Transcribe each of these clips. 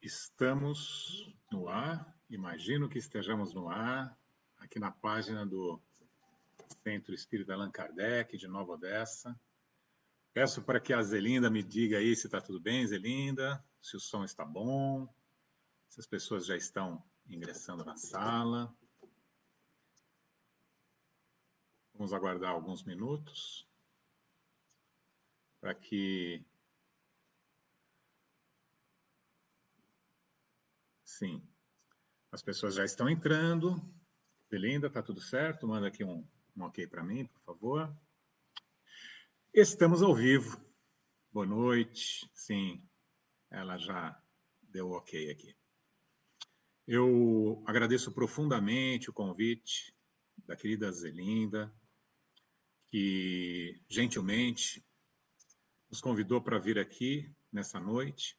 Estamos no ar, imagino que estejamos no ar, aqui na página do Centro Espírita Allan Kardec, de Nova Odessa. Peço para que a Zelinda me diga aí se está tudo bem, Zelinda, se o som está bom, se as pessoas já estão ingressando na sala. Vamos aguardar alguns minutos para que... Sim, as pessoas já estão entrando. Zelinda, está tudo certo? Manda aqui um ok para mim, por favor. Estamos ao vivo. Boa noite. Sim, ela já deu ok aqui. Eu agradeço profundamente o convite da querida Zelinda, que gentilmente nos convidou para vir aqui nessa noite,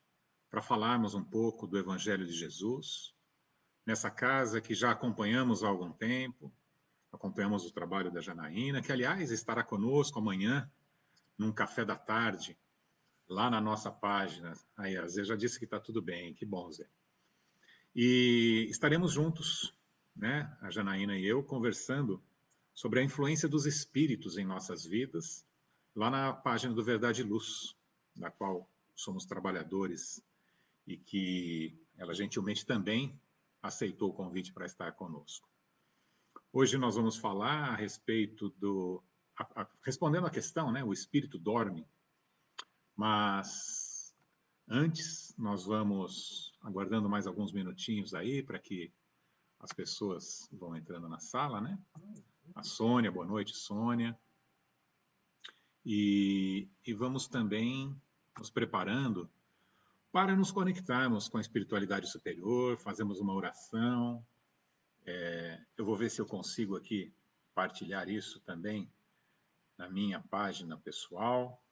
para falarmos um pouco do Evangelho de Jesus, nessa casa que já acompanhamos há algum tempo, acompanhamos o trabalho da Janaína, que, aliás, estará conosco amanhã, num café da tarde, lá na nossa página. Aí, a Zé já disse que está tudo bem, que bom, Zé. E estaremos juntos, né, a Janaína e eu, conversando sobre a influência dos espíritos em nossas vidas, lá na página do Verdade e Luz, da qual somos trabalhadores, e que ela gentilmente também aceitou o convite para estar conosco. Hoje nós vamos falar a respeito do... respondendo à questão, né, o espírito dorme, mas antes nós vamos aguardando mais alguns minutinhos aí para que as pessoas vão entrando na sala, né? A Sônia, boa noite, Sônia. E vamos também nos preparando para nos conectarmos com a espiritualidade superior, fazemos uma oração. Eu vou ver se eu consigo aqui partilhar isso também na minha página pessoal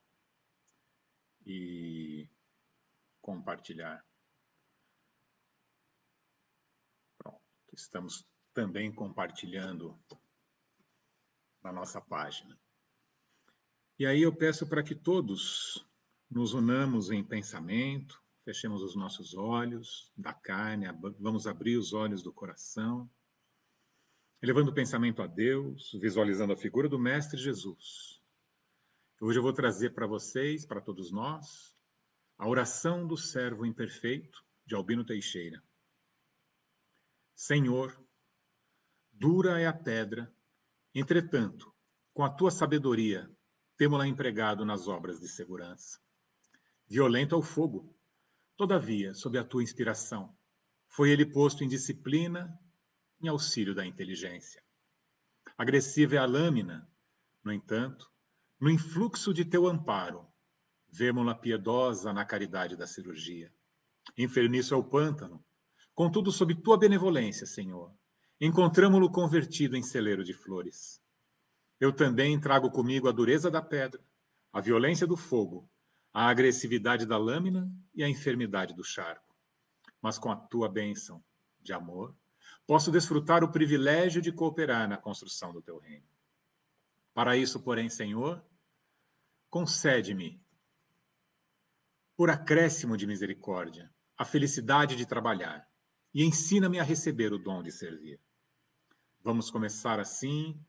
e compartilhar. Pronto, estamos também compartilhando na nossa página. E aí eu peço para que todos nos unamos em pensamento, fechemos os nossos olhos da carne, vamos abrir os olhos do coração, elevando o pensamento a Deus, visualizando a figura do Mestre Jesus. Hoje eu vou trazer para vocês, para todos nós, a oração do servo imperfeito de Albino Teixeira. Senhor, dura é a pedra, entretanto, com a tua sabedoria, temo-la empregado nas obras de segurança. Violento é o fogo, todavia, sob a tua inspiração, foi ele posto em disciplina, em auxílio da inteligência. Agressiva é a lâmina, no entanto, no influxo de teu amparo, vemo-la piedosa na caridade da cirurgia. Inferniço é o pântano, contudo, sob tua benevolência, Senhor, encontramo-lo convertido em celeiro de flores. Eu também trago comigo a dureza da pedra, a violência do fogo, a agressividade da lâmina e a enfermidade do charco. Mas com a tua bênção de amor, posso desfrutar o privilégio de cooperar na construção do teu reino. Para isso, porém, Senhor, concede-me, por acréscimo de misericórdia, a felicidade de trabalhar e ensina-me a receber o dom de servir. Vamos começar assim,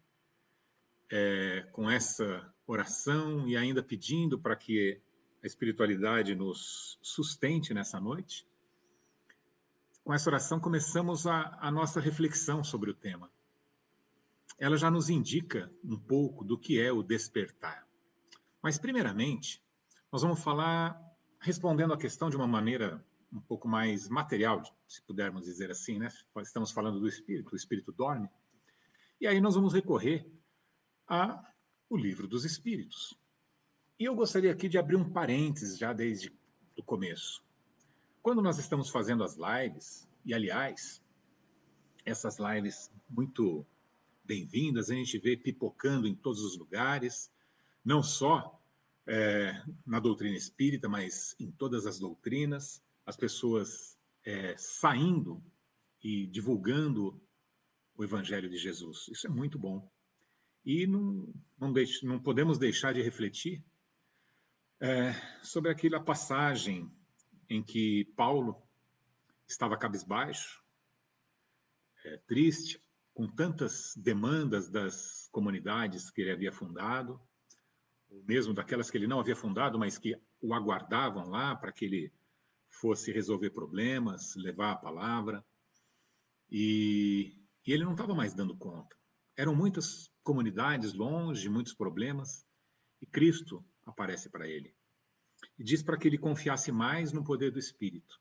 com essa oração e ainda pedindo para que a espiritualidade nos sustente nessa noite. Com essa oração começamos a nossa reflexão sobre o tema. Ela já nos indica um pouco do que é o despertar. Mas, primeiramente, nós vamos falar respondendo a questão de uma maneira um pouco mais material, se pudermos dizer assim, né? Estamos falando do espírito, o espírito dorme. E aí nós vamos recorrer ao Livro dos Espíritos. E eu gostaria aqui de abrir um parênteses já desde o começo. Quando nós estamos fazendo as lives, e aliás, essas lives muito bem-vindas, a gente vê pipocando em todos os lugares, não só na doutrina espírita, mas em todas as doutrinas, as pessoas saindo e divulgando o Evangelho de Jesus. Isso é muito bom. E não podemos deixar de refletir sobre aquela passagem em que Paulo estava cabisbaixo, triste, com tantas demandas das comunidades que ele havia fundado, ou mesmo daquelas que ele não havia fundado, mas que o aguardavam lá para que ele fosse resolver problemas, levar a palavra. E ele não estava mais dando conta. Eram muitas comunidades longe, muitos problemas, e Cristo aparece para ele e diz para que ele confiasse mais no poder do Espírito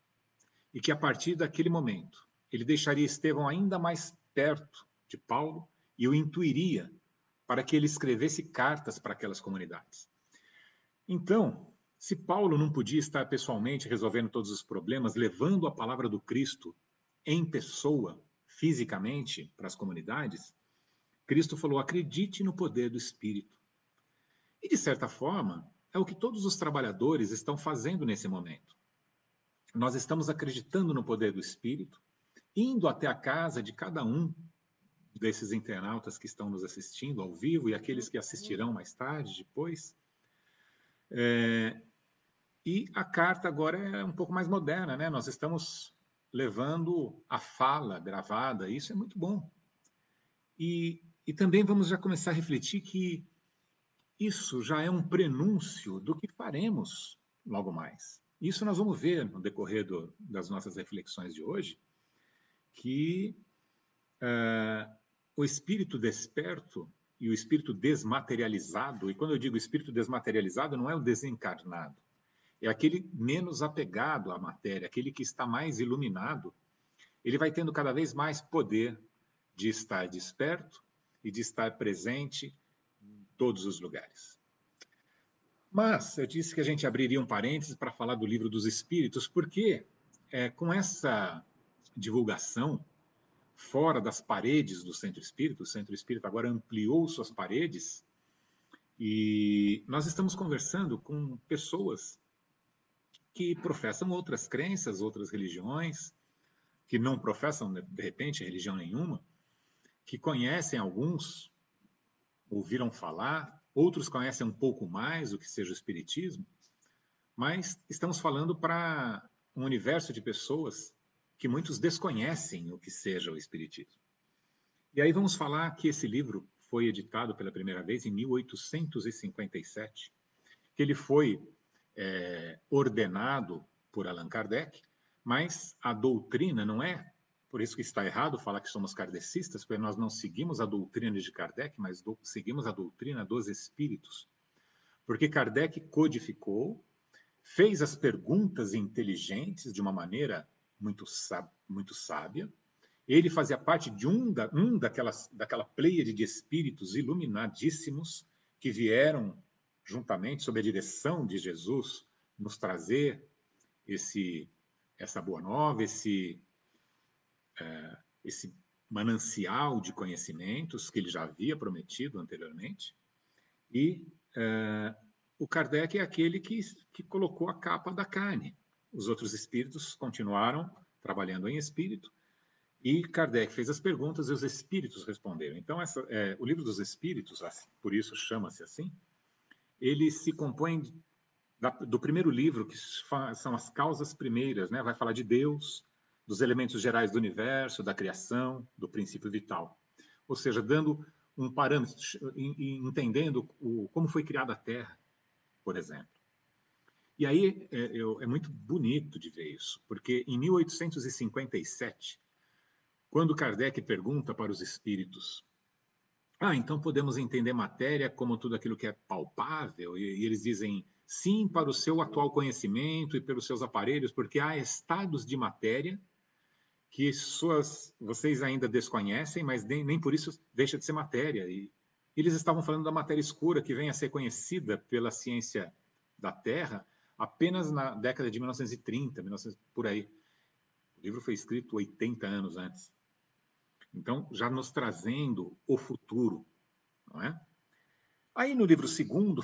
e que a partir daquele momento ele deixaria Estevão ainda mais perto de Paulo e o intuiria para que ele escrevesse cartas para aquelas comunidades. Então, se Paulo não podia estar pessoalmente resolvendo todos os problemas, levando a palavra do Cristo em pessoa, fisicamente, para as comunidades, Cristo falou: acredite no poder do Espírito. E, de certa forma, é o que todos os trabalhadores estão fazendo nesse momento. Nós estamos acreditando no poder do Espírito, indo até a casa de cada um desses internautas que estão nos assistindo ao vivo e aqueles que assistirão mais tarde, depois. E a carta agora é um pouco mais moderna, né? Nós estamos levando a fala gravada, isso é muito bom. E também vamos já começar a refletir que isso já é um prenúncio do que faremos logo mais. Isso nós vamos ver no decorrer das nossas reflexões de hoje, que o espírito desperto e o espírito desmaterializado, e quando eu digo espírito desmaterializado, não é o desencarnado, é aquele menos apegado à matéria, aquele que está mais iluminado, ele vai tendo cada vez mais poder de estar desperto e de estar presente em todos os lugares. Mas eu disse que a gente abriria um parênteses para falar do Livro dos Espíritos, porque com essa divulgação fora das paredes do Centro Espírita, o Centro Espírita agora ampliou suas paredes, e nós estamos conversando com pessoas que professam outras crenças, outras religiões, que não professam, de repente, religião nenhuma, que conhecem alguns, ouviram falar, outros conhecem um pouco mais o que seja o Espiritismo, mas estamos falando para um universo de pessoas que muitos desconhecem o que seja o Espiritismo. E aí vamos falar que esse livro foi editado pela primeira vez em 1857, que ele foi ordenado por Allan Kardec, mas a doutrina não é, por isso que está errado falar que somos kardecistas, porque nós não seguimos a doutrina de Kardec, mas seguimos a doutrina dos espíritos. Porque Kardec codificou, fez as perguntas inteligentes de uma maneira muito sábia. Ele fazia parte de daquela pleiade de espíritos iluminadíssimos que vieram juntamente sob a direção de Jesus nos trazer essa boa nova, esse manancial de conhecimentos que ele já havia prometido anteriormente. E o Kardec é aquele que colocou a capa da carne. Os outros espíritos continuaram trabalhando em espírito, e Kardec fez as perguntas e os espíritos responderam. Então, o Livro dos Espíritos, por isso chama-se assim, ele se compõe do primeiro livro, que são as causas primeiras, né? Vai falar de Deus, dos elementos gerais do universo, da criação, do princípio vital. Ou seja, dando um parâmetro, entendendo como foi criada a Terra, por exemplo. E aí é muito bonito de ver isso, porque em 1857, quando Kardec pergunta para os espíritos: então podemos entender matéria como tudo aquilo que é palpável? E eles dizem: sim, para o seu atual conhecimento e pelos seus aparelhos, porque há estados de matéria que vocês ainda desconhecem, mas nem por isso deixa de ser matéria. E eles estavam falando da matéria escura, que vem a ser conhecida pela ciência da Terra apenas na década de 1930, por aí. O livro foi escrito 80 anos antes. Então, já nos trazendo o futuro, não é? Aí no livro segundo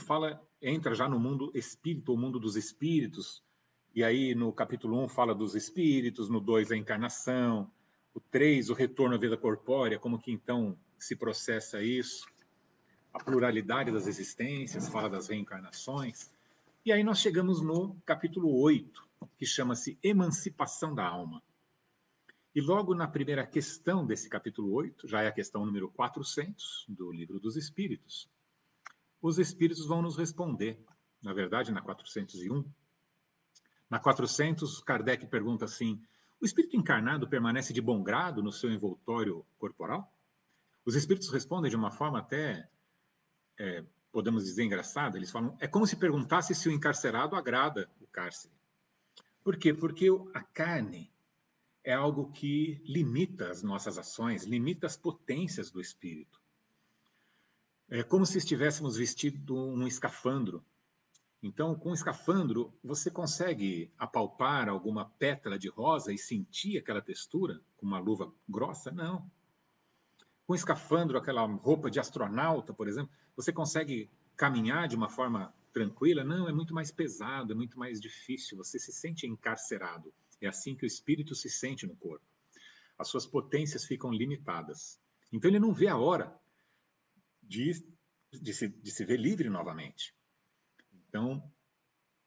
entra já no mundo espírito, o mundo dos espíritos, e aí no capítulo 1 fala dos espíritos, no 2 a encarnação, o 3 o retorno à vida corpórea, como que então se processa isso, a pluralidade das existências, fala das reencarnações, e aí nós chegamos no capítulo 8, que chama-se Emancipação da Alma. E logo na primeira questão desse capítulo 8, já é a questão número 400 do Livro dos Espíritos, os Espíritos vão nos responder. Na verdade, na 401. Na 400, Kardec pergunta assim: o espírito encarnado permanece de bom grado no seu envoltório corporal? Os espíritos respondem de uma forma até, podemos dizer, engraçada. Eles falam: é como se perguntasse se o encarcerado agrada o cárcere. Por quê? Porque a carne é algo que limita as nossas ações, limita as potências do espírito. É como se estivéssemos vestido um escafandro. Então, com o escafandro, você consegue apalpar alguma pétala de rosa e sentir aquela textura com uma luva grossa? Não. Com o escafandro, aquela roupa de astronauta, por exemplo, você consegue caminhar de uma forma tranquila? Não, é muito mais pesado, é muito mais difícil. Você se sente encarcerado. É assim que o espírito se sente no corpo. As suas potências ficam limitadas. Então, ele não vê a hora de se ver livre novamente. Então,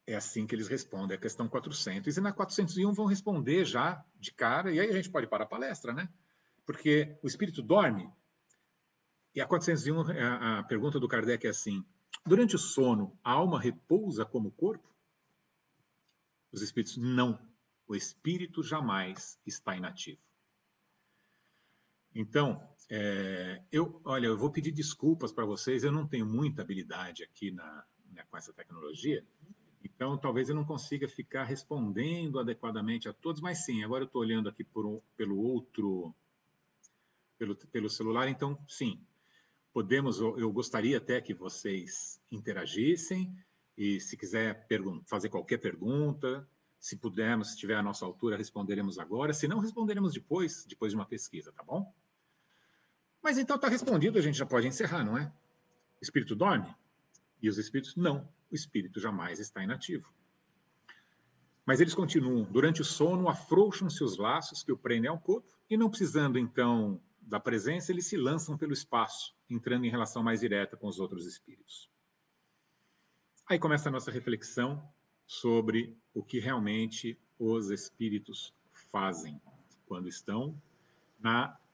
é assim que eles respondem a questão 400. E na 401 vão responder já de cara, e aí a gente pode parar a palestra, né? Porque o espírito dorme. E a 401, a pergunta do Kardec é assim: durante o sono, a alma repousa como o corpo? Os espíritos, não. O espírito jamais está inativo. Então, olha, eu vou pedir desculpas para vocês, eu não tenho muita habilidade aqui com essa tecnologia, então talvez eu não consiga ficar respondendo adequadamente a todos, mas sim, agora eu estou olhando aqui pelo celular, então sim, eu gostaria até que vocês interagissem, e se quiser fazer qualquer pergunta, se pudermos, se estiver à nossa altura, responderemos agora, se não, responderemos depois de uma pesquisa, tá bom? Mas então está respondido, a gente já pode encerrar, não é? O espírito dorme? E os espíritos, não. O espírito jamais está inativo. Mas eles continuam. Durante o sono, afrouxam-se os laços que o prendem ao corpo e, não precisando, então, da presença, eles se lançam pelo espaço, entrando em relação mais direta com os outros espíritos. Aí começa a nossa reflexão sobre o que realmente os espíritos fazem quando estão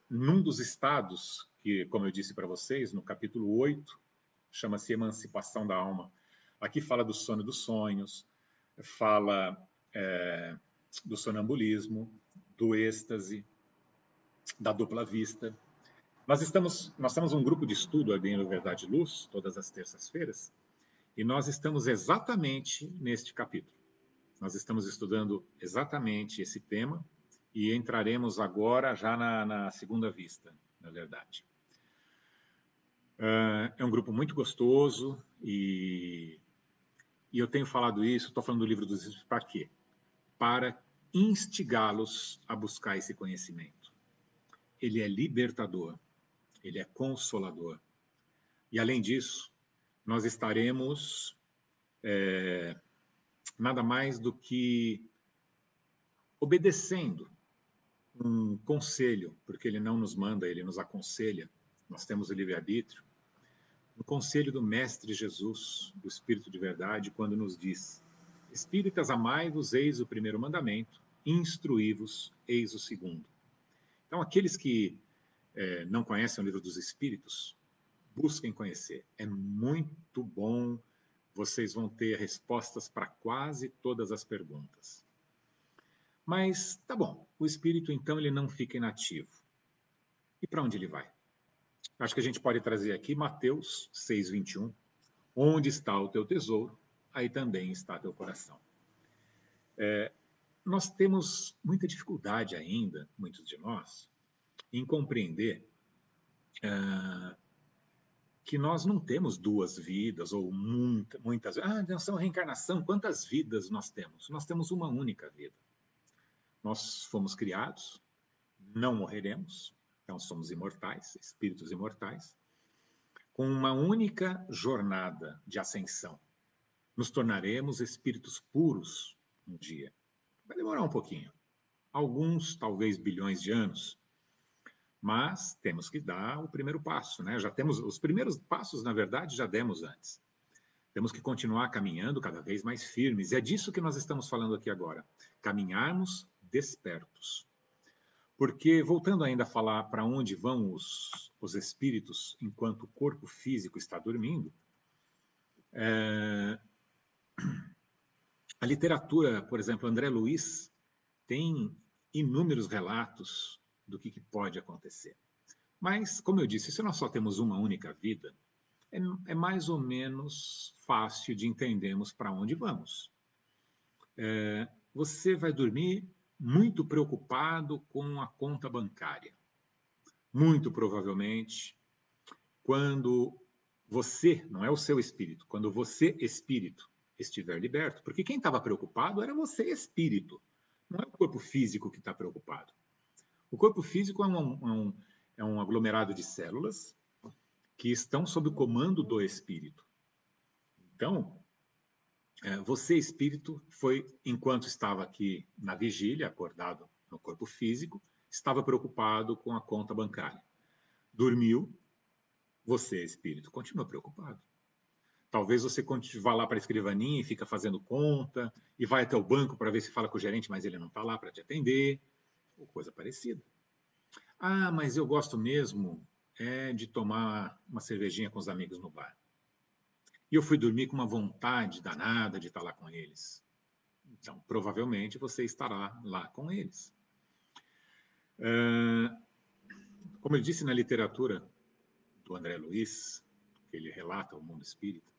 num dos estados que, como eu disse para vocês, no capítulo 8, chama-se Emancipação da Alma. Aqui fala do sono dos sonhos, fala do sonambulismo, do êxtase, da dupla vista. Nós temos um grupo de estudo ali no Verdade e Luz, todas as terças-feiras, e nós estamos exatamente neste capítulo. Nós estamos estudando exatamente esse tema e entraremos agora já na segunda vista, na verdade. É um grupo muito gostoso e eu tenho falado isso, estou falando do Livro dos Espíritos para quê? Para instigá-los a buscar esse conhecimento. Ele é libertador, ele é consolador. E, além disso, nós estaremos nada mais do que obedecendo um conselho, porque ele não nos manda, ele nos aconselha. Nós temos o livre-arbítrio. Um conselho do Mestre Jesus, do Espírito de Verdade, quando nos diz: Espíritas, amai-vos, eis o primeiro mandamento, instruí-vos, eis o segundo. Então, aqueles que não conhecem o Livro dos Espíritos, busquem conhecer. É muito bom, vocês vão ter respostas para quase todas as perguntas. Mas, tá bom, o espírito, então, ele não fica inativo. E para onde ele vai? Acho que a gente pode trazer aqui Mateus 6:21. Onde está o teu tesouro, aí também está teu coração. Nós temos muita dificuldade ainda, muitos de nós, em compreender que nós não temos duas vidas, ou muitas. Nós somos reencarnação, quantas vidas nós temos? Nós temos uma única vida. Nós fomos criados, não morreremos, então somos imortais, espíritos imortais, com uma única jornada de ascensão. Nos tornaremos espíritos puros um dia. Vai demorar um pouquinho, alguns, talvez bilhões de anos, mas temos que dar o primeiro passo, né? Já temos os primeiros passos, na verdade, já demos antes. Temos que continuar caminhando cada vez mais firmes. E é disso que nós estamos falando aqui agora. Caminharmos despertos. Porque, voltando ainda a falar para onde vão os espíritos enquanto o corpo físico está dormindo, a literatura, por exemplo, André Luiz, tem inúmeros relatos do que pode acontecer. Mas, como eu disse, se nós só temos uma única vida, é mais ou menos fácil de entendermos para onde vamos. Você vai dormir muito preocupado com a conta bancária. Muito provavelmente, quando você, não é o seu espírito, quando você, espírito, estiver liberto, porque quem estava preocupado era você, espírito, não é o corpo físico que está preocupado. O corpo físico é um aglomerado de células que estão sob o comando do espírito. Então, você, espírito, foi, enquanto estava aqui na vigília, acordado no corpo físico, estava preocupado com a conta bancária. Dormiu, você, espírito, continua preocupado. Talvez você vá lá para a escrivaninha e fica fazendo conta, e vai até o banco para ver se fala com o gerente, mas ele não está lá para te atender, ou coisa parecida. Ah, mas eu gosto mesmo de tomar uma cervejinha com os amigos no bar. E eu fui dormir com uma vontade danada de estar lá com eles. Então, provavelmente você estará lá com eles. Como eu disse na literatura do André Luiz, que ele relata o mundo espírita,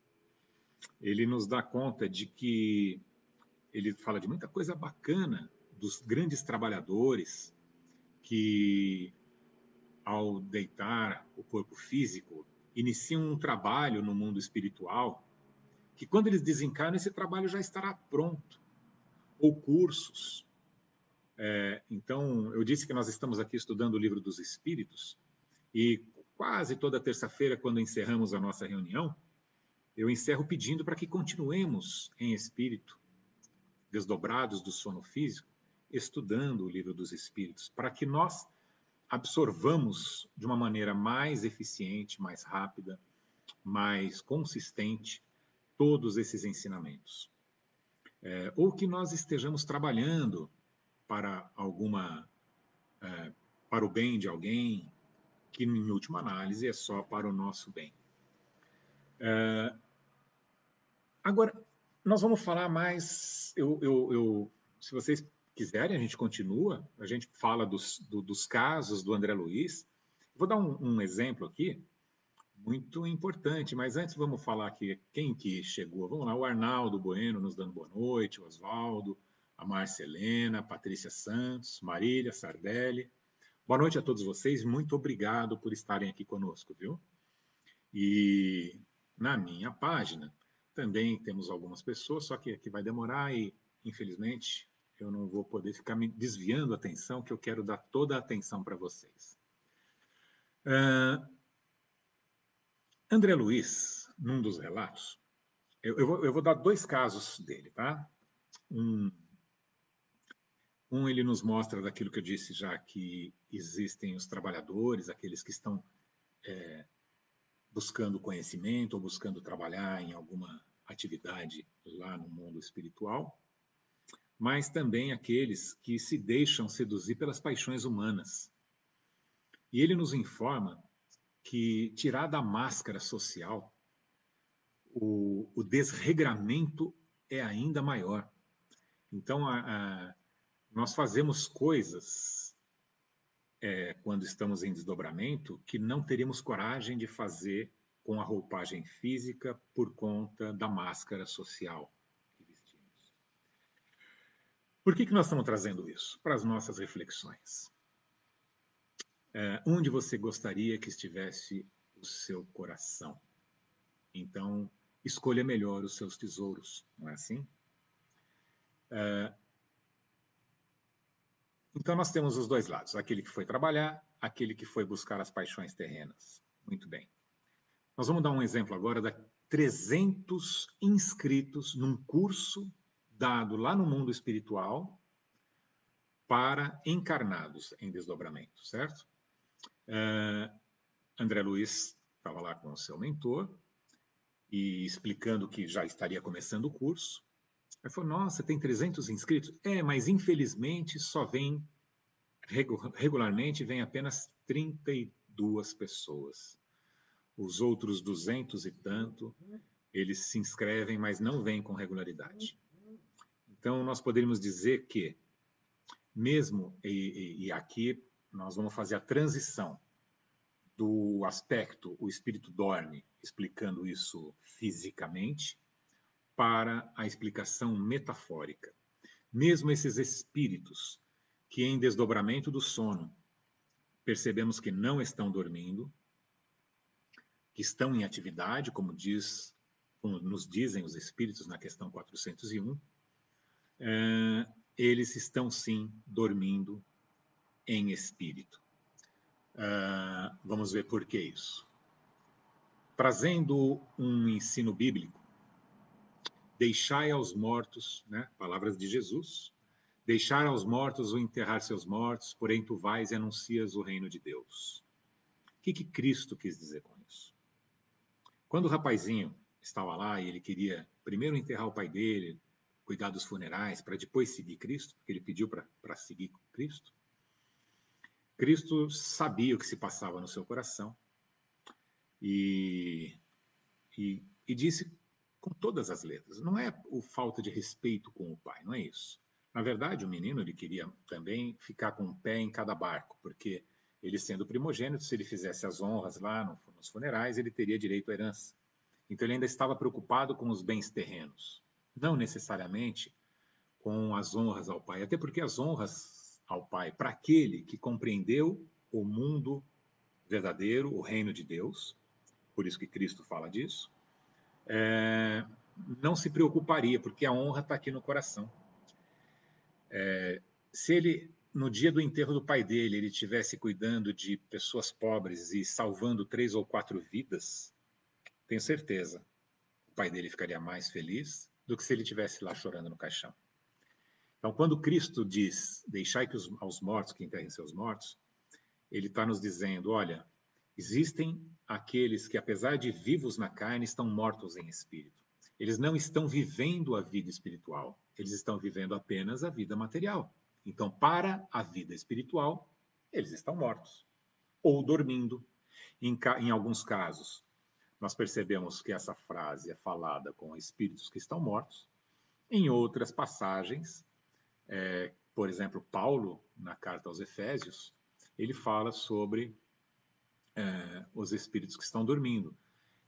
ele nos dá conta de que ele fala de muita coisa bacana dos grandes trabalhadores que, ao deitar o corpo físico, iniciam um trabalho no mundo espiritual, que quando eles desencarnam, esse trabalho já estará pronto, ou cursos. Então, eu disse que nós estamos aqui estudando o Livro dos Espíritos, e quase toda terça-feira, quando encerramos a nossa reunião, eu encerro pedindo para que continuemos em espírito, desdobrados do sono físico, estudando o Livro dos Espíritos, para que nós absorvamos de uma maneira mais eficiente, mais rápida, mais consistente todos esses ensinamentos. Ou que nós estejamos trabalhando para para o bem de alguém, que em última análise é só para o nosso bem. Agora, nós vamos falar mais. Se vocês quiserem, a gente continua. A gente fala dos casos do André Luiz. Vou dar um exemplo aqui, muito importante, mas antes vamos falar aqui quem que chegou. Vamos lá, o Arnaldo Bueno nos dando boa noite, o Oswaldo, a Márcia Helena, a Patrícia Santos, Marília Sardelli. Boa noite a todos vocês, muito obrigado por estarem aqui conosco, viu? E na minha página também temos algumas pessoas, só que aqui vai demorar e, infelizmente, eu não vou poder ficar me desviando a atenção, que eu quero dar toda a atenção para vocês. André Luiz, num dos relatos, eu vou dar dois casos dele, tá? Ele nos mostra daquilo que eu disse já, que existem os trabalhadores, aqueles que estão buscando conhecimento ou buscando trabalhar em alguma atividade lá no mundo espiritual, mas também aqueles que se deixam seduzir pelas paixões humanas. E ele nos informa que, tirada a máscara social, o desregramento é ainda maior. Então, nós fazemos coisas quando estamos em desdobramento que não teríamos coragem de fazer com a roupagem física por conta da máscara social que vestimos. Por que nós estamos trazendo isso? Para as nossas reflexões. Onde você gostaria que estivesse o seu coração? Então, escolha melhor os seus tesouros, não é assim? Então, nós temos os dois lados. Aquele que foi trabalhar, aquele que foi buscar as paixões terrenas. Muito bem. Nós vamos dar um exemplo agora de 300 inscritos num curso dado lá no mundo espiritual para encarnados em desdobramento, certo? André Luiz estava lá com o seu mentor e explicando que já estaria começando o curso. Ele falou, nossa, tem 300 inscritos? Mas infelizmente só vem Regularmente vêm apenas 32 pessoas. Os outros 200 e tanto, eles se inscrevem, mas não vêm com regularidade. Então, nós poderíamos dizer que, mesmo, e aqui nós vamos fazer a transição do aspecto o espírito dorme, explicando isso fisicamente, para a explicação metafórica. Mesmo esses espíritos que, em desdobramento do sono, percebemos que não estão dormindo, que estão em atividade, como nos dizem os espíritos na questão 401, eles estão sim dormindo em espírito. Vamos ver por que isso. Trazendo um ensino bíblico, deixai aos mortos, né, palavras de Jesus, deixar aos mortos ou enterrar seus mortos, porém tu vais e anuncias o reino de Deus. O que Cristo quis dizer com isso? Quando o rapazinho estava lá e ele queria primeiro enterrar o pai dele, cuidar dos funerais, para depois seguir Cristo, porque ele pediu para seguir Cristo, Cristo sabia o que se passava no seu coração e disse com todas as letras. Não é o falta de respeito com o pai, não é isso. Na verdade, o menino ele queria também ficar com um pé em cada barco, porque ele sendo primogênito, se ele fizesse as honras lá nos funerais, ele teria direito à herança. Então ele ainda estava preocupado com os bens terrenos, não necessariamente com as honras ao pai, até porque as honras ao pai, para aquele que compreendeu o mundo verdadeiro, o reino de Deus, por isso que Cristo fala disso, não se preocuparia, porque a honra está aqui no coração. Se ele, no dia do enterro do pai dele, ele estivesse cuidando de pessoas pobres e salvando 3 ou 4 vidas, tenho certeza, o pai dele ficaria mais feliz do que se ele estivesse lá chorando no caixão. Então, quando Cristo diz, deixai que aos mortos que enterrem seus mortos, ele está nos dizendo, olha, existem aqueles que, apesar de vivos na carne, estão mortos em espírito. Eles não estão vivendo a vida espiritual, eles estão vivendo apenas a vida material. Então, para a vida espiritual, eles estão mortos ou dormindo. Em alguns casos, nós percebemos que essa frase é falada com espíritos que estão mortos. Em outras passagens, por exemplo, Paulo, na carta aos Efésios, ele fala sobre os espíritos que estão dormindo.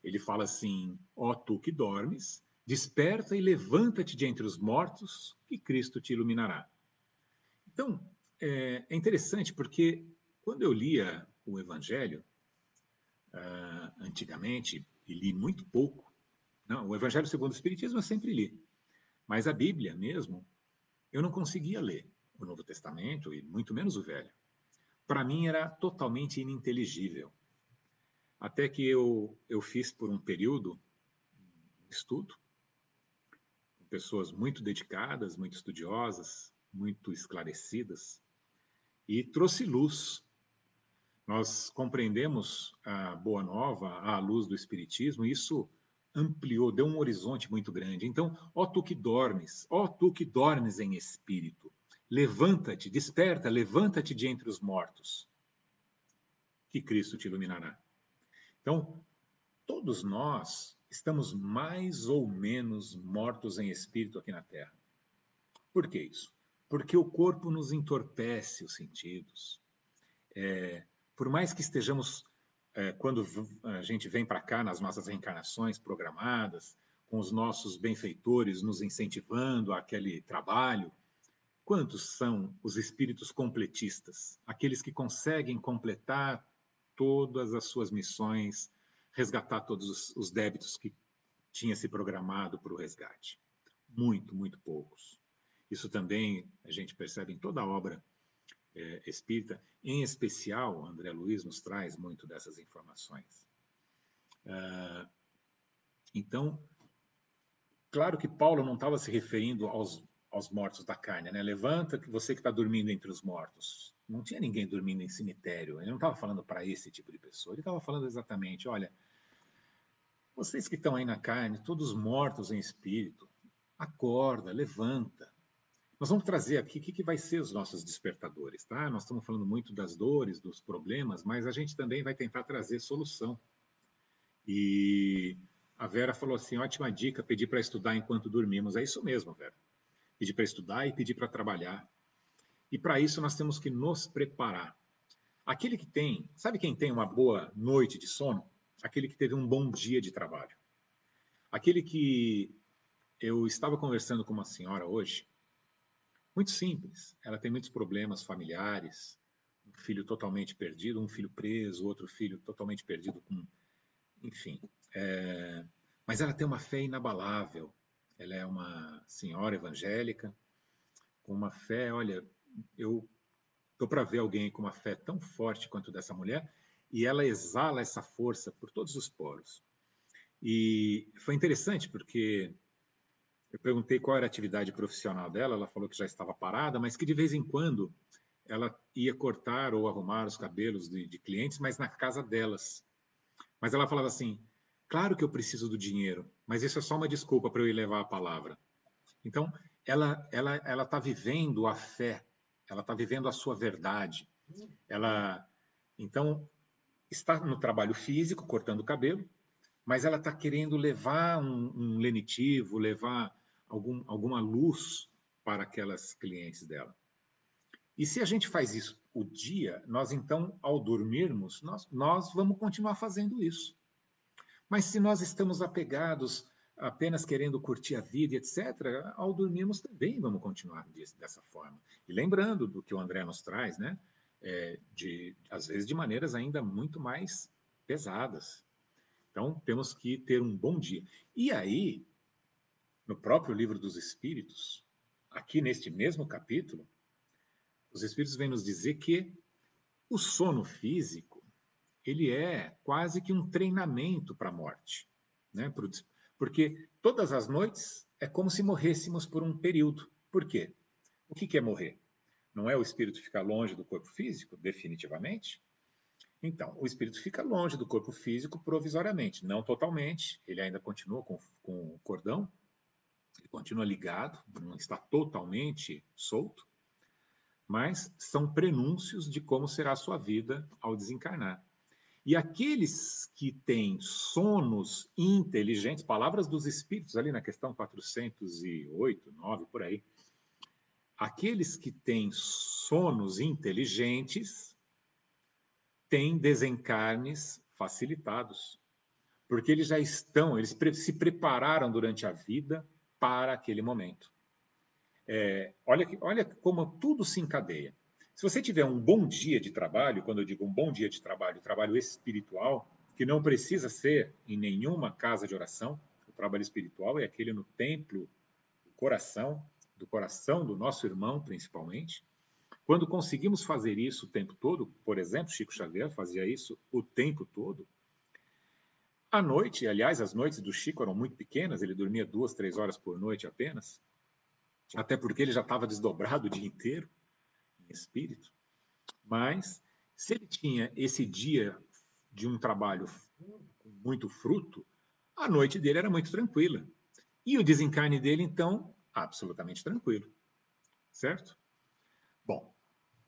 Ele fala assim: ó tu que dormes, desperta e levanta-te de entre os mortos, que Cristo te iluminará. Então, é interessante porque quando eu lia o Evangelho, antigamente, e li muito pouco, não, o Evangelho segundo o Espiritismo eu sempre li, mas a Bíblia mesmo, eu não conseguia ler o Novo Testamento e muito menos o Velho. Para mim era totalmente ininteligível. Até que eu fiz por um período um estudo, com pessoas muito dedicadas, muito estudiosas, muito esclarecidas, e trouxe luz. Nós compreendemos a Boa Nova à luz do Espiritismo, e isso ampliou, deu um horizonte muito grande. Então, ó tu que dormes em espírito, levanta-te, desperta, levanta-te de entre os mortos, que Cristo te iluminará. Então, todos nós estamos mais ou menos mortos em espírito aqui na Terra. Por que isso? Porque o corpo nos entorpece os sentidos. Por mais que estejamos, quando a gente vem para cá nas nossas reencarnações programadas, com os nossos benfeitores nos incentivando àquele trabalho, quantos são os espíritos completistas? Aqueles que conseguem completar todas as suas missões, resgatar todos os débitos que tinha se programado para o resgate. Muito, muito poucos. Isso também a gente percebe em toda a obra espírita, em especial, André Luiz nos traz muito dessas informações. Então, claro que Paulo não estava se referindo aos mortos da carne, né? Levanta você que está dormindo entre os mortos. Não tinha ninguém dormindo em cemitério. Ele não estava falando para esse tipo de pessoa. Ele estava falando exatamente, olha, vocês que estão aí na carne, todos mortos em espírito, acorda, levanta. Nós vamos trazer aqui o que vai ser os nossos despertadores, tá? Nós estamos falando muito das dores, dos problemas, mas a gente também vai tentar trazer solução. E a Vera falou assim, ótima dica, pedir para estudar enquanto dormimos. É isso mesmo, Vera. Pedir para estudar e pedir para trabalhar. E para isso nós temos que nos preparar. Aquele que tem, sabe quem tem uma boa noite de sono? Aquele que teve um bom dia de trabalho. Aquele que eu estava conversando com uma senhora hoje, muito simples. Ela tem muitos problemas familiares, um filho totalmente perdido, um filho preso, outro filho totalmente perdido com, enfim. Mas ela tem uma fé inabalável. Ela é uma senhora evangélica com uma fé, olha, eu estou para ver alguém com uma fé tão forte quanto dessa mulher, e ela exala essa força por todos os poros. E foi interessante porque eu perguntei qual era a atividade profissional dela, ela falou que já estava parada, mas que de vez em quando ela ia cortar ou arrumar os cabelos de clientes, mas na casa delas. Mas ela falava assim: claro que eu preciso do dinheiro, mas isso é só uma desculpa para eu ir levar a palavra. Então, ela está vivendo a fé, ela está vivendo a sua verdade. Ela, então, está no trabalho físico, cortando o cabelo, mas ela está querendo levar um lenitivo, levar alguma luz para aquelas clientes dela. E se a gente faz isso o dia, nós então, ao dormirmos, nós vamos continuar fazendo isso. Mas se nós estamos apegados, apenas querendo curtir a vida, etc., ao dormirmos também vamos continuar dessa forma. E lembrando do que o André nos traz, né? Às vezes de maneiras ainda muito mais pesadas. Então, temos que ter um bom dia. E aí, no próprio Livro dos Espíritos, aqui neste mesmo capítulo, os Espíritos vêm nos dizer que o sono físico, ele é quase que um treinamento para a morte, né? Porque todas as noites é como se morrêssemos por um período. Por quê? O que é morrer? Não é o espírito ficar longe do corpo físico, definitivamente? Então, o espírito fica longe do corpo físico provisoriamente, não totalmente, ele ainda continua com o cordão, ele continua ligado, não está totalmente solto, mas são prenúncios de como será a sua vida ao desencarnar. E aqueles que têm sonos inteligentes, palavras dos espíritos ali na questão 408, 9, por aí, aqueles que têm sonos inteligentes têm desencarnes facilitados, porque eles já estão, eles se prepararam durante a vida para aquele momento. Olha como tudo se encadeia. Se você tiver um bom dia de trabalho, quando eu digo um bom dia de trabalho, trabalho espiritual, que não precisa ser em nenhuma casa de oração, o trabalho espiritual é aquele no templo do coração do nosso irmão, principalmente. Quando conseguimos fazer isso o tempo todo, por exemplo, Chico Xavier fazia isso o tempo todo. À noite, aliás, as noites do Chico eram muito pequenas, ele dormia 2, 3 horas por noite apenas, até porque ele já estava desdobrado o dia inteiro em espírito. Mas se ele tinha esse dia de um trabalho com muito fruto, a noite dele era muito tranquila. E o desencarne dele, então, absolutamente tranquilo. Certo? Bom,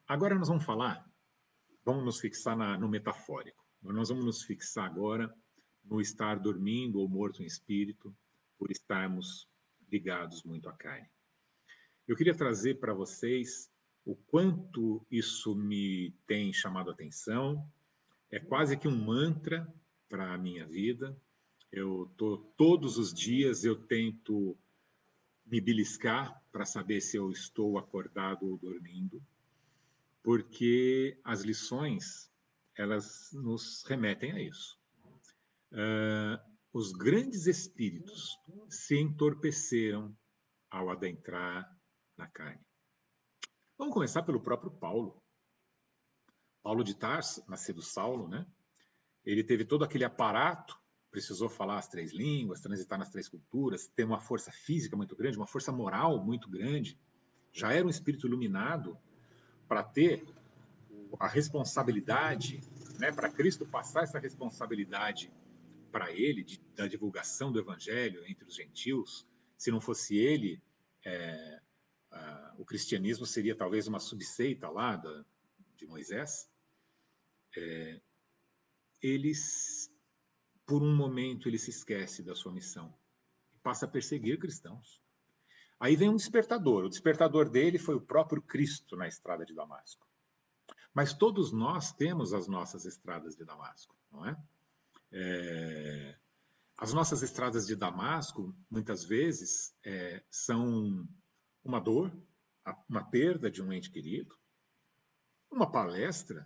agora nós vamos nos fixar no metafórico. Nós vamos nos fixar agora no estar dormindo ou morto em espírito, por estarmos ligados muito à carne. Eu queria trazer para vocês o quanto isso me tem chamado a atenção. É quase que um mantra para a minha vida. Todos os dias eu tento me beliscar para saber se eu estou acordado ou dormindo, porque as lições elas nos remetem a isso. Os grandes espíritos se entorpeceram ao adentrar na carne. Vamos começar pelo próprio Paulo. Paulo de Tarso, nascido Saulo, né? Ele teve todo aquele aparato, precisou falar as 3 línguas, transitar nas 3 culturas, ter uma força física muito grande, uma força moral muito grande. Já era um espírito iluminado para ter a responsabilidade, né, para Cristo passar essa responsabilidade para ele da divulgação do evangelho entre os gentios. Se não fosse ele o cristianismo seria talvez uma subseita lá de Moisés, por um momento, ele se esquece da sua missão e passa a perseguir cristãos. Aí vem um despertador. O despertador dele foi o próprio Cristo na estrada de Damasco. Mas todos nós temos as nossas estradas de Damasco, não é? As nossas estradas de Damasco, muitas vezes, são uma dor, uma perda de um ente querido, uma palestra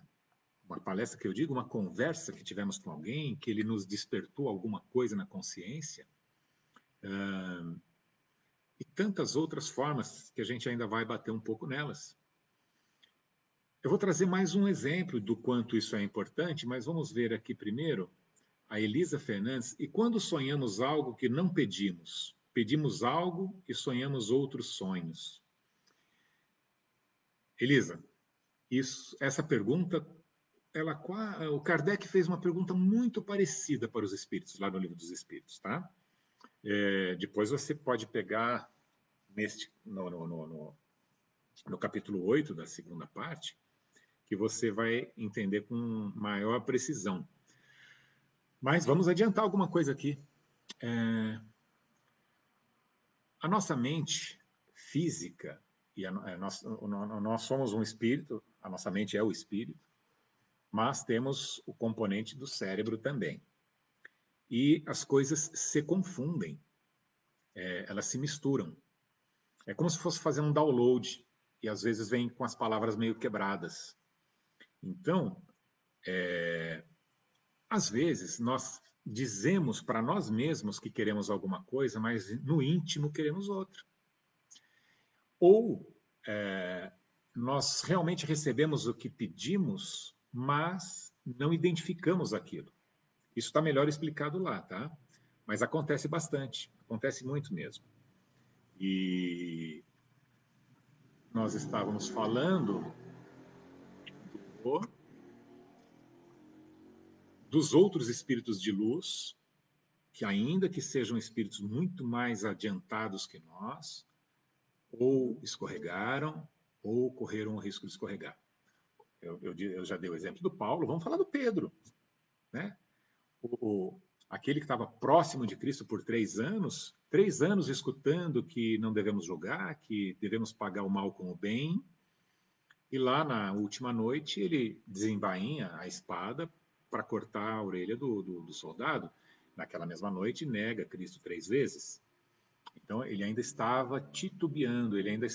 que eu digo, uma conversa que tivemos com alguém, que ele nos despertou alguma coisa na consciência, e tantas outras formas que a gente ainda vai bater um pouco nelas. Eu vou trazer mais um exemplo do quanto isso é importante, mas vamos ver aqui primeiro a Elisa Fernandes. E quando sonhamos algo que não pedimos? Pedimos algo e sonhamos outros sonhos. Elisa, essa pergunta, o Kardec fez uma pergunta muito parecida para os espíritos, lá no Livro dos Espíritos, tá? Depois você pode pegar no capítulo 8 da segunda parte, que você vai entender com maior precisão. Mas vamos adiantar alguma coisa aqui. A nossa mente física, nós somos um espírito, a nossa mente é o espírito, mas temos o componente do cérebro também. E as coisas se confundem, elas se misturam. É como se fosse fazer um download, e às vezes vem com as palavras meio quebradas. Então, às vezes, nós dizemos para nós mesmos que queremos alguma coisa, mas no íntimo queremos outra. Ou nós realmente recebemos o que pedimos, mas não identificamos aquilo. Isso está melhor explicado lá, tá? Mas acontece bastante, acontece muito mesmo. E nós estávamos falando dos outros espíritos de luz, que ainda que sejam espíritos muito mais adiantados que nós, ou escorregaram, ou correram o risco de escorregar. Eu já dei o exemplo do Paulo, vamos falar do Pedro, né? Aquele que estava próximo de Cristo por 3 anos escutando que não devemos julgar, que devemos pagar o mal com o bem, e lá na última noite ele desembainha a espada para cortar a orelha do soldado. Naquela mesma noite nega Cristo 3 vezes. Então ele ainda estava titubeando, ele ainda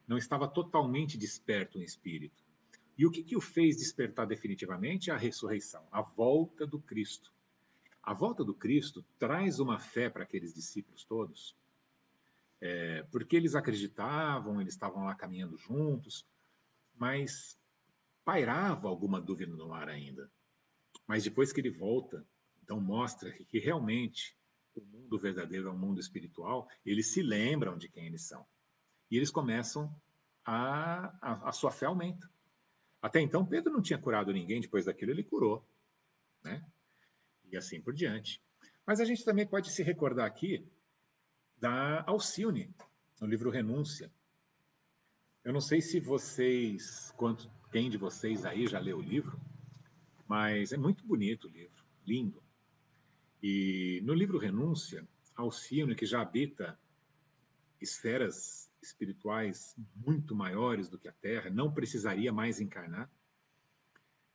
não estava totalmente desperto em espírito. E o que o fez despertar definitivamente? A ressurreição, a volta do Cristo. A volta do Cristo traz uma fé para aqueles discípulos todos, porque eles acreditavam, eles estavam lá caminhando juntos, mas pairava alguma dúvida no ar ainda. Mas depois que ele volta, então mostra que realmente o mundo verdadeiro é um mundo espiritual, eles se lembram de quem eles são. E eles começam a sua fé aumenta. Até então, Pedro não tinha curado ninguém, depois daquilo ele curou, né? E assim por diante. Mas a gente também pode se recordar aqui da Alcione, no livro Renúncia. Eu não sei se quem de vocês aí já leu o livro, mas é muito bonito o livro, lindo. E no livro Renúncia, Alcione, que já habita esferas espirituais muito maiores do que a Terra, não precisaria mais encarnar,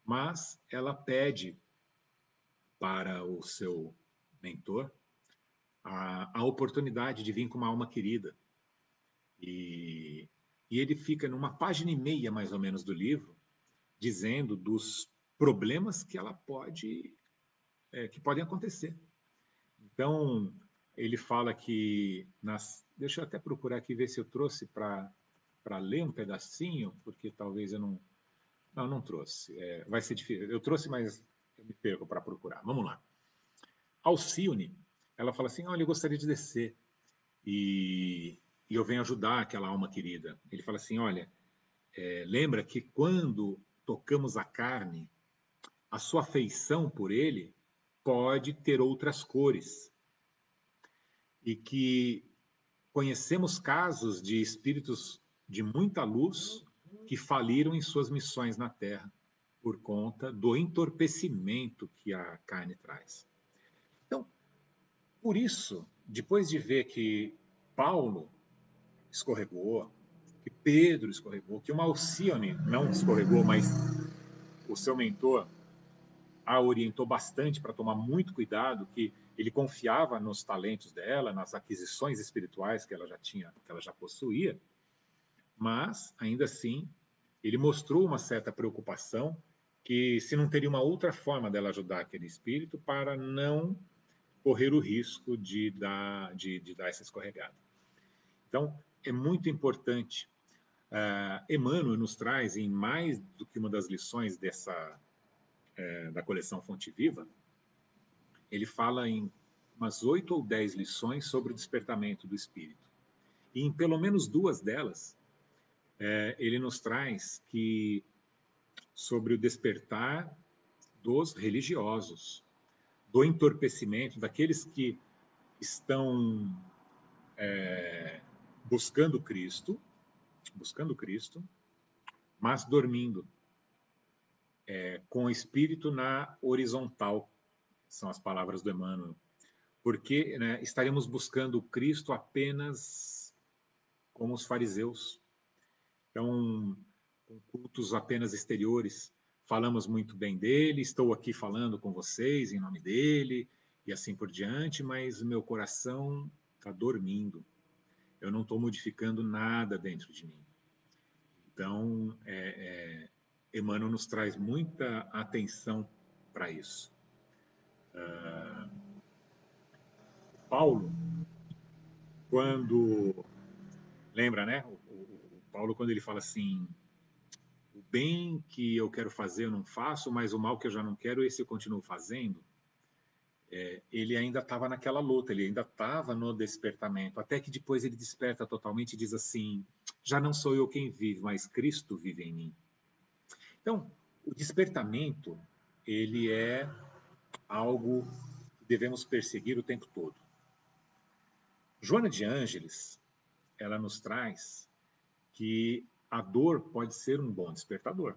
mas ela pede para o seu mentor a oportunidade de vir com uma alma querida. E ele fica numa página e meia, mais ou menos, do livro, dizendo dos problemas que que podem acontecer. Então, ele fala que deixa eu até procurar aqui ver se eu trouxe para ler um pedacinho, porque talvez eu não trouxe. Vai ser difícil. Eu trouxe, mas eu me perco para procurar. Vamos lá. Alcione, ela fala assim: olha, eu gostaria de descer e eu venho ajudar aquela alma querida. Ele fala assim: olha, lembra que quando tocamos a carne, a sua afeição por ele pode ter outras cores. E que conhecemos casos de espíritos de muita luz que faliram em suas missões na Terra por conta do entorpecimento que a carne traz. Então, por isso, depois de ver que Paulo escorregou, que Pedro escorregou, que o Alcione não escorregou, mas o seu mentor a orientou bastante para tomar muito cuidado, que ele confiava nos talentos dela, nas aquisições espirituais que ela já tinha, que ela já possuía, mas ainda assim ele mostrou uma certa preocupação que se não teria uma outra forma dela ajudar aquele espírito para não correr o risco de dar essa escorregada. Então, é muito importante. Emmanuel nos traz, em mais do que uma das lições da coleção Fonte Viva, ele fala em umas 8 ou 10 lições sobre o despertamento do espírito. E em pelo menos 2 delas, ele nos traz que sobre o despertar dos religiosos, do entorpecimento, daqueles que estão buscando Cristo, mas dormindo, com o espírito na horizontal, são as palavras do Emmanuel. Porque, né, estaremos buscando Cristo apenas como os fariseus. Então, com cultos apenas exteriores, falamos muito bem dele, estou aqui falando com vocês em nome dele, e assim por diante, mas o meu coração está dormindo. Eu não estou modificando nada dentro de mim. Então, Emmanuel nos traz muita atenção para isso. Paulo, quando... Lembra, né? O Paulo, quando ele fala assim, o bem que eu quero fazer eu não faço, mas o mal que eu já não quero, esse eu continuo fazendo. Ele ainda estava naquela luta, ele ainda estava no despertamento, até que depois ele desperta totalmente e diz assim, já não sou eu quem vive, mas Cristo vive em mim. Então, o despertamento, ele é algo que devemos perseguir o tempo todo. Joana de Ângeles, ela nos traz que a dor pode ser um bom despertador.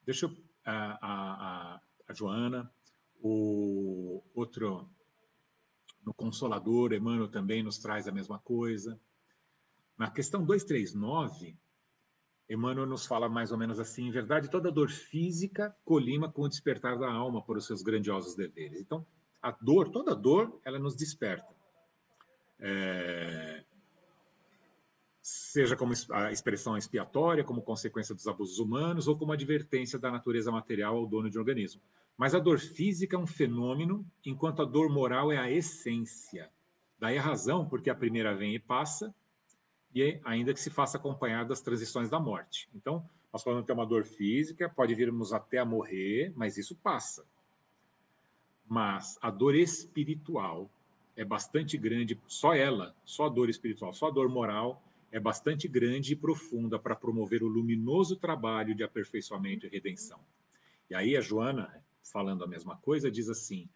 Deixa eu... A Joana, o outro... No Consolador, Emmanuel também nos traz a mesma coisa. Na questão 239, Emmanuel nos fala mais ou menos assim, em verdade, toda dor física colima com o despertar da alma por os seus grandiosos deveres. Então, a dor, toda dor, ela nos desperta. Seja como a expressão expiatória, como consequência dos abusos humanos, ou como advertência da natureza material ao dono de um organismo. Mas a dor física é um fenômeno, enquanto a dor moral é a essência. Daí a razão, porque a primeira vem e passa, e ainda que se faça acompanhado das transições da morte. Então, nós podemos ter uma dor física, pode virmos até a morrer, mas isso passa. Mas a dor espiritual é bastante grande, só ela, só a dor espiritual, só a dor moral é bastante grande e profunda para promover o luminoso trabalho de aperfeiçoamento e redenção. E aí a Joana, falando a mesma coisa, diz assim,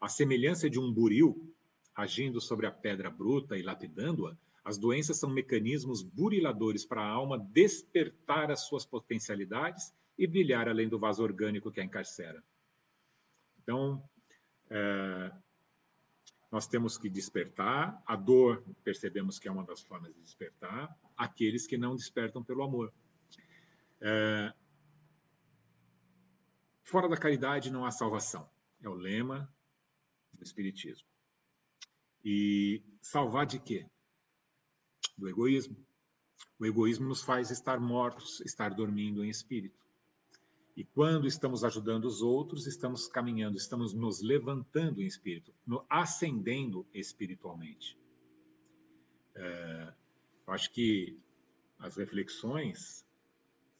a semelhança de um buril agindo sobre a pedra bruta e lapidando-a, as doenças são mecanismos buriladores para a alma despertar as suas potencialidades e brilhar além do vaso orgânico que a encarcera. Então, nós temos que despertar. A dor, percebemos que é uma das formas de despertar. Aqueles que não despertam pelo amor. Fora da caridade não há salvação. É o lema do Espiritismo. E salvar de quê? Do egoísmo. O egoísmo nos faz estar mortos, estar dormindo em espírito. E quando estamos ajudando os outros, estamos caminhando, estamos nos levantando em espírito, ascendendo espiritualmente. Eu acho que as reflexões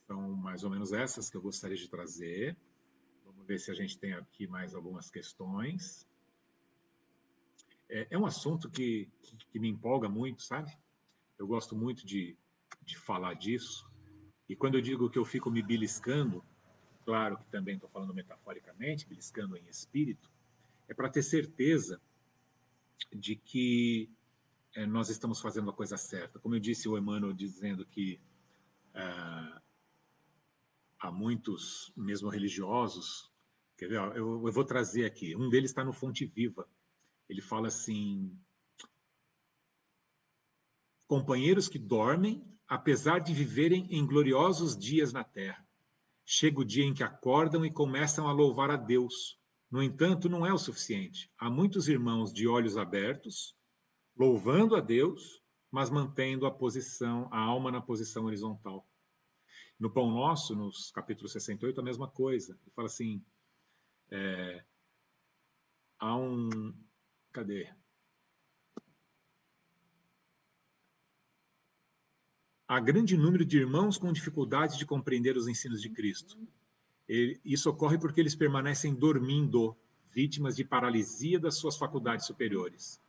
são mais ou menos essas que eu gostaria de trazer. Vamos ver se a gente tem aqui mais algumas questões. É um assunto que me empolga muito, sabe? Eu gosto muito de falar disso. E quando eu digo que eu fico me beliscando, claro que também estou falando metaforicamente, beliscando em espírito, é para ter certeza de que nós estamos fazendo a coisa certa. Como eu disse, o Emmanuel dizendo que há muitos, mesmo religiosos, quer ver? Eu vou trazer aqui, um deles está no Fonte Viva. Ele fala assim: companheiros que dormem, apesar de viverem em gloriosos dias na terra. Chega o dia em que acordam e começam a louvar a Deus. No entanto, não é o suficiente. Há muitos irmãos de olhos abertos, louvando a Deus, mas mantendo a alma na posição horizontal. No Pão Nosso, nos capítulos 68, a mesma coisa. Ele fala assim, há um... Cadê? Há grande número de irmãos com dificuldade de compreender os ensinos de Cristo. Isso ocorre porque eles permanecem dormindo, vítimas de paralisia das suas faculdades superiores.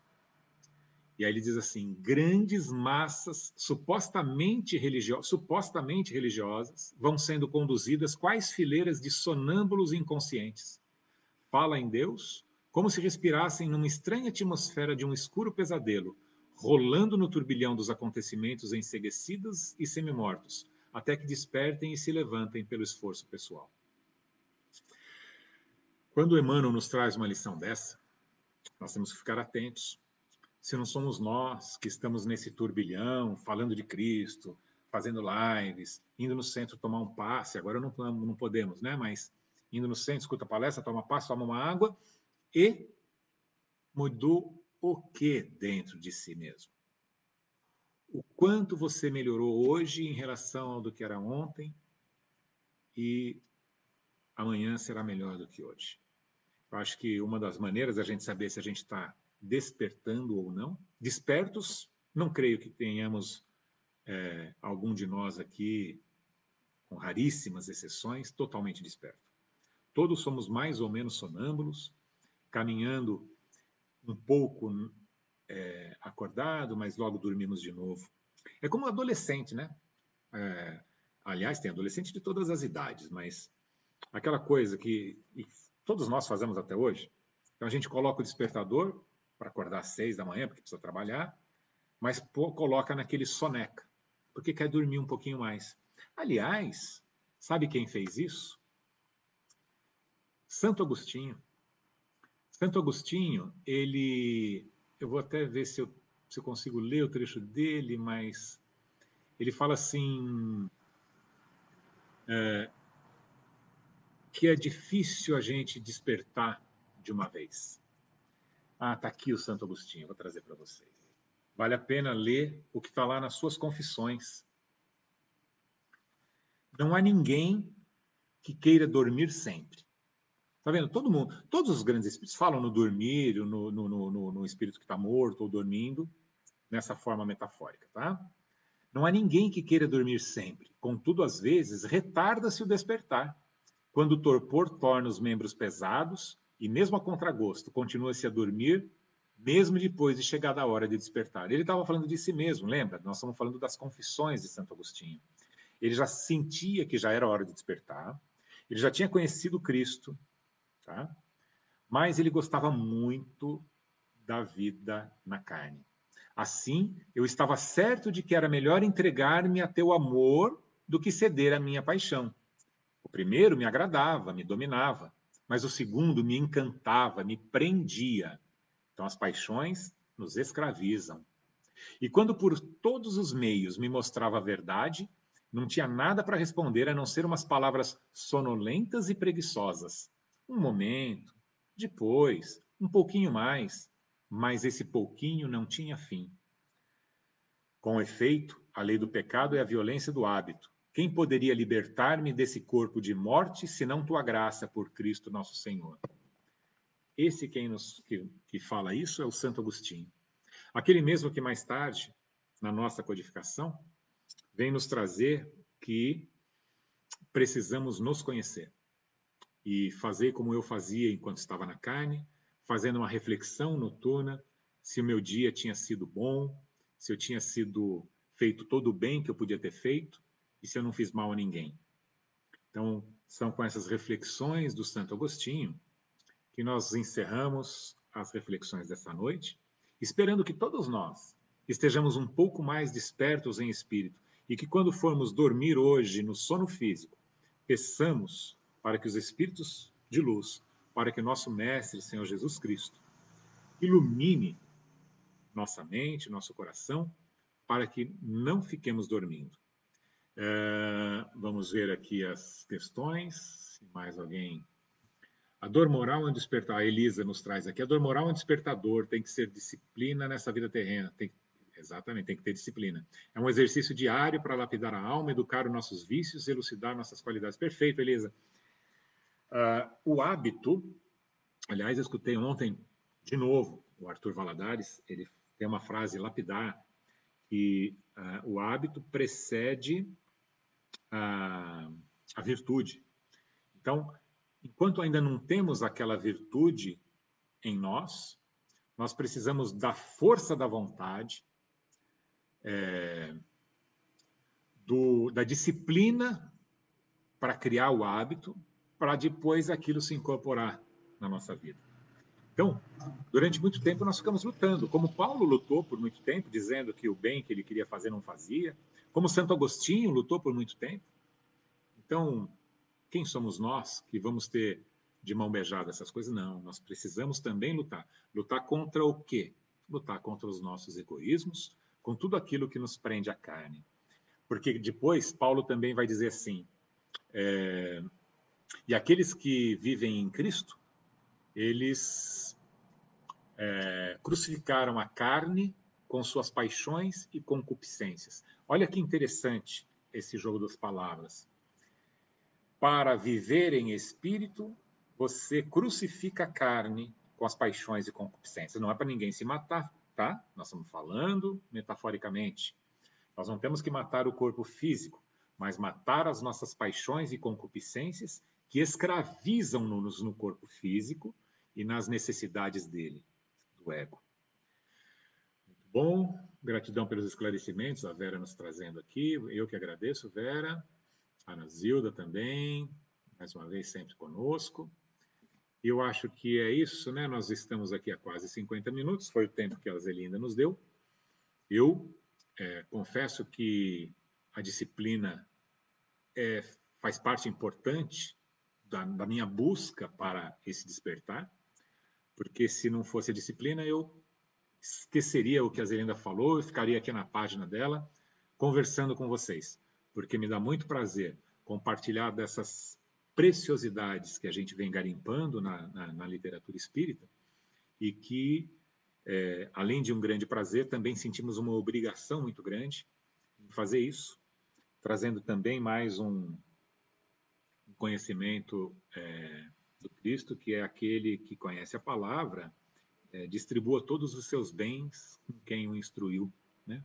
E aí ele diz assim: grandes massas supostamente religiosas vão sendo conduzidas quais fileiras de sonâmbulos inconscientes. Fala em Deus como se respirassem numa estranha atmosfera de um escuro pesadelo, rolando no turbilhão dos acontecimentos enceguecidos e semimortos, até que despertem e se levantem pelo esforço pessoal. Quando Emmanuel nos traz uma lição dessa, nós temos que ficar atentos. Se não somos nós que estamos nesse turbilhão, falando de Cristo, fazendo lives, indo no centro tomar um passe, agora não podemos, né? Mas indo no centro, escuta a palestra, toma passe, toma uma água e mudou o que dentro de si mesmo? O quanto você melhorou hoje em relação ao do que era ontem e amanhã será melhor do que hoje. Eu acho que uma das maneiras da gente saber se a gente está despertando ou não, despertos, não creio que tenhamos algum de nós aqui, com raríssimas exceções, totalmente desperto. Todos somos mais ou menos sonâmbulos, caminhando um pouco acordado, mas logo dormimos de novo. É como um adolescente, né? Aliás, tem adolescente de todas as idades, mas aquela coisa que todos nós fazemos até hoje. Então a gente coloca o despertador para acordar às 6 da manhã, porque precisa trabalhar, mas coloca naquele soneca, porque quer dormir um pouquinho mais. Aliás, sabe quem fez isso? Santo Agostinho. Santo Agostinho, eu vou até ver se eu consigo ler o trecho dele, mas ele fala assim, que é difícil a gente despertar de uma vez. Ah, está aqui o Santo Agostinho, vou trazer para vocês. Vale a pena ler o que está lá nas suas confissões. Não há ninguém que queira dormir sempre. Tá vendo? Todo mundo, todos os grandes espíritos falam no dormir, no espírito que está morto ou dormindo, nessa forma metafórica, tá? Não há ninguém que queira dormir sempre. Contudo, às vezes, retarda-se o despertar. Quando o torpor torna os membros pesados, e mesmo a contragosto, continua-se a dormir, mesmo depois de chegada a hora de despertar. Ele estava falando de si mesmo, lembra? Nós estamos falando das confissões de Santo Agostinho. Ele já sentia que já era hora de despertar, ele já tinha conhecido Cristo, tá? Mas ele gostava muito da vida na carne. Assim, eu estava certo de que era melhor entregar-me a teu amor do que ceder à minha paixão. O primeiro me agradava, me dominava, mas o segundo me encantava, me prendia. Então, as paixões nos escravizam. E quando por todos os meios me mostrava a verdade, não tinha nada para responder a não ser umas palavras sonolentas e preguiçosas. Um momento, depois, um pouquinho mais, mas esse pouquinho não tinha fim. Com efeito, a lei do pecado é a violência do hábito. Quem poderia libertar-me desse corpo de morte, senão tua graça por Cristo nosso Senhor? Esse que fala isso é o Santo Agostinho. Aquele mesmo que mais tarde, na nossa codificação, vem nos trazer que precisamos nos conhecer e fazer como eu fazia enquanto estava na carne, fazendo uma reflexão noturna se o meu dia tinha sido bom, se eu tinha sido feito todo o bem que eu podia ter feito e se eu não fiz mal a ninguém. Então, são com essas reflexões do Santo Agostinho que nós encerramos as reflexões dessa noite, esperando que todos nós estejamos um pouco mais despertos em espírito e que quando formos dormir hoje no sono físico, peçamos para que os espíritos de luz, para que nosso Mestre, Senhor Jesus Cristo, ilumine nossa mente, nosso coração, para que não fiquemos dormindo. Vamos ver aqui as questões, se mais alguém... A dor moral é um despertador. A Elisa nos traz aqui. A dor moral é um despertador, tem que ser disciplina nessa vida terrena. Exatamente, tem que ter disciplina. É um exercício diário para lapidar a alma, educar os nossos vícios, elucidar nossas qualidades. Perfeito, Elisa. O hábito, aliás, eu escutei ontem, de novo, o Arthur Valadares, ele tem uma frase lapidar, que o hábito precede a virtude. Então, enquanto ainda não temos aquela virtude em nós, nós precisamos da força da vontade, da disciplina para criar o hábito, para depois aquilo se incorporar na nossa vida. Então, durante muito tempo nós ficamos lutando, como Paulo lutou por muito tempo, dizendo que o bem que ele queria fazer não fazia, como Santo Agostinho lutou por muito tempo. Então, quem somos nós que vamos ter de mão beijada essas coisas? Não, nós precisamos também lutar. Lutar contra o quê? Lutar contra os nossos egoísmos, com tudo aquilo que nos prende à carne. Porque depois Paulo também vai dizer assim, e aqueles que vivem em Cristo, eles crucificaram a carne com suas paixões e concupiscências. Olha que interessante esse jogo das palavras. Para viver em espírito, você crucifica a carne com as paixões e concupiscências. Não é para ninguém se matar, tá? Nós estamos falando metaforicamente. Nós não temos que matar o corpo físico, mas matar as nossas paixões e concupiscências que escravizam-nos no corpo físico e nas necessidades dele, do ego. Muito bom, gratidão pelos esclarecimentos, a Vera nos trazendo aqui. Eu que agradeço, Vera. A Ana Zilda também, mais uma vez sempre conosco. Eu acho que é isso, né? Nós estamos aqui há quase 50 minutos, foi o tempo que a Zelinda nos deu. Eu confesso que a disciplina faz parte importante da minha busca para esse despertar, porque se não fosse a disciplina, eu esqueceria o que a Zelinda falou e ficaria aqui na página dela conversando com vocês, porque me dá muito prazer compartilhar dessas preciosidades que a gente vem garimpando na literatura espírita e que, além de um grande prazer, também sentimos uma obrigação muito grande em fazer isso, trazendo também mais um conhecimento do Cristo, que é aquele que conhece a palavra, distribua todos os seus bens com quem o instruiu, né?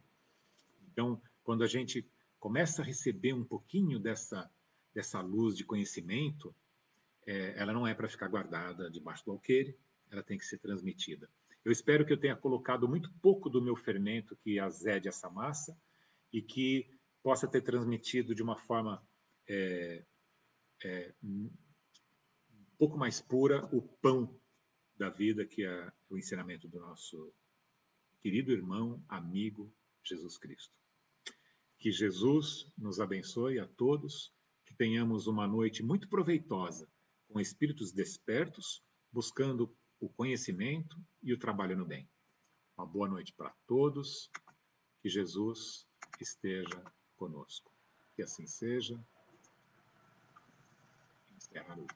Então, quando a gente começa a receber um pouquinho dessa luz de conhecimento, ela não é para ficar guardada debaixo do alqueire, ela tem que ser transmitida. Eu espero que eu tenha colocado muito pouco do meu fermento que azede essa massa e que possa ter transmitido de uma forma um pouco mais pura o pão da vida, que é o ensinamento do nosso querido irmão, amigo, Jesus Cristo. Que Jesus nos abençoe a todos, que tenhamos uma noite muito proveitosa, com espíritos despertos, buscando o conhecimento e o trabalho no bem. Uma boa noite para todos, que Jesus esteja conosco. Que assim seja. Encerrar o